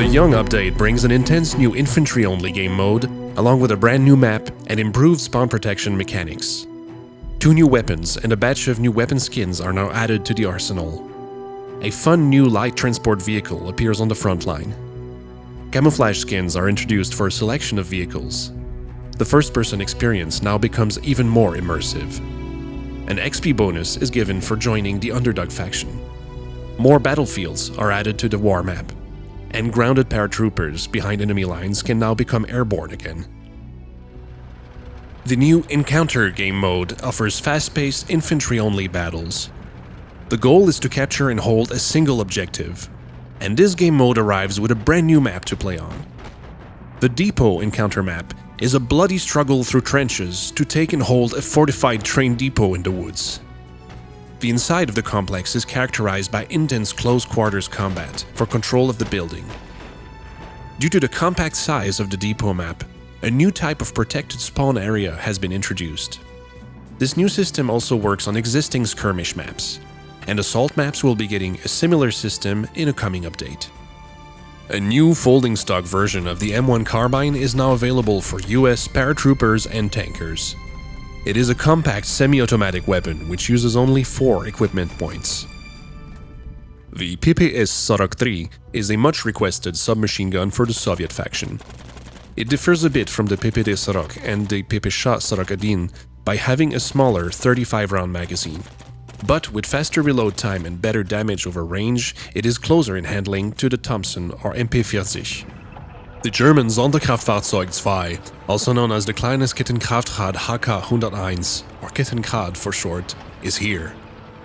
The Young update brings an intense new infantry-only game mode, along with a brand new map and improved spawn protection mechanics. 2 new weapons and a batch of new weapon skins are now added to the arsenal. A fun new light transport vehicle appears on the front line. Camouflage skins are introduced for a selection of vehicles. The first-person experience now becomes even more immersive. An XP bonus is given for joining the Underdog faction. More battlefields are added to the war map, and grounded paratroopers behind enemy lines can now become airborne again. The new Encounter game mode offers fast-paced infantry-only battles. The goal is to capture and hold a single objective, and this game mode arrives with a brand new map to play on. The Depot Encounter map is a bloody struggle through trenches to take and hold a fortified train depot in the woods. The inside of the complex is characterized by intense close-quarters combat for control of the building. Due to the compact size of the depot map, a new type of protected spawn area has been introduced. This new system also works on existing skirmish maps, and assault maps will be getting a similar system in a coming update. A new folding stock version of the M1 carbine is now available for US paratroopers and tankers. It is a compact semi-automatic weapon which uses only 4 equipment points. The PPS 43 is a much requested submachine gun for the Soviet faction. It differs a bit from the PPD 40 and the PPSH 41 by having a smaller 35-round magazine. But with faster reload time and better damage over range, it is closer in handling to the Thompson or MP40. The German Sonderkraftfahrzeug 2, also known as the kleines Kettenkrad HK 101, or Kettenkrad for short, is here.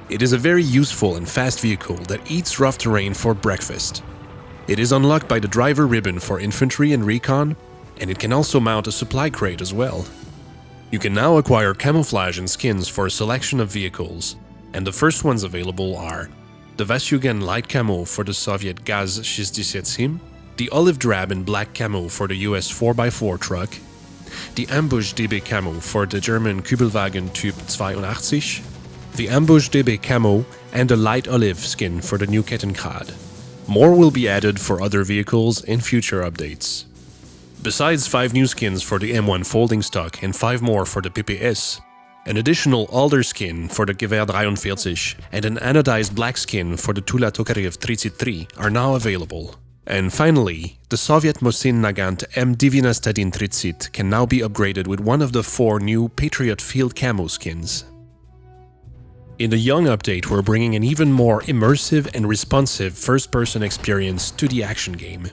It is a very useful and fast vehicle that eats rough terrain for breakfast. It is unlocked by the driver ribbon for infantry and recon, and it can also mount a supply crate as well. You can now acquire camouflage and skins for a selection of vehicles, and the first ones available are the Vasyugan light camo for the Soviet Gaz 67, the olive drab and black camo for the US 4x4 truck, the ambush DB camo for the German Kübelwagen Typ 82, the ambush DB camo, and a light olive skin for the new Kettenkrad. More will be added for other vehicles in future updates. Besides 5 new skins for the M1 folding stock and 5 more for the PPS, an additional Alder skin for the Gewehr 43 and an anodized black skin for the Tula Tokarev 33 are now available. And finally, the Soviet Mosin Nagant M. Stadin 30 can now be upgraded with one of the 4 new Patriot Field Camo skins. In the Young update, we're bringing an even more immersive and responsive first-person experience to the action game.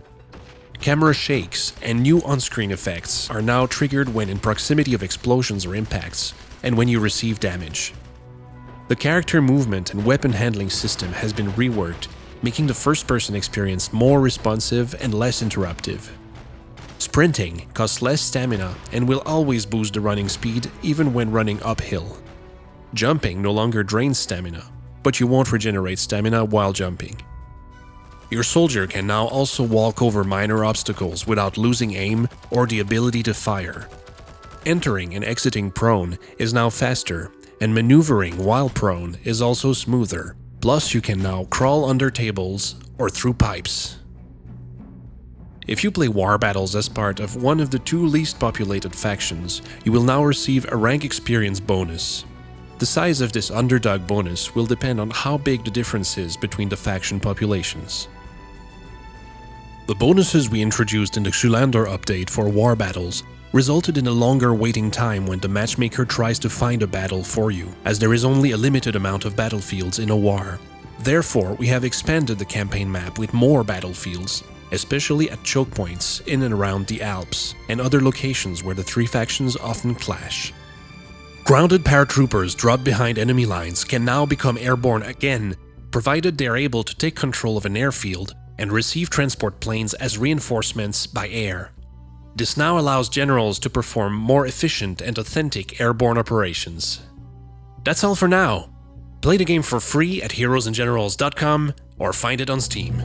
Camera shakes and new on-screen effects are now triggered when in proximity of explosions or impacts, and when you receive damage. The character movement and weapon handling system has been reworked, making the first-person experience more responsive and less interruptive. Sprinting costs less stamina and will always boost the running speed even when running uphill. Jumping no longer drains stamina, but you won't regenerate stamina while jumping. Your soldier can now also walk over minor obstacles without losing aim or the ability to fire. Entering and exiting prone is now faster, and maneuvering while prone is also smoother. Plus, you can now crawl under tables or through pipes. If you play war battles as part of one of the 2 least populated factions, you will now receive a rank experience bonus. The size of this underdog bonus will depend on how big the difference is between the faction populations. The bonuses we introduced in the Schulander update for war battles resulted in a longer waiting time when the matchmaker tries to find a battle for you, as there is only a limited amount of battlefields in a war. Therefore, we have expanded the campaign map with more battlefields, especially at choke points in and around the Alps, and other locations where the 3 factions often clash. Grounded paratroopers dropped behind enemy lines can now become airborne again, provided they are able to take control of an airfield and receive transport planes as reinforcements by air. This now allows generals to perform more efficient and authentic airborne operations. That's all for now. Play the game for free at heroesandgenerals.com or find it on Steam.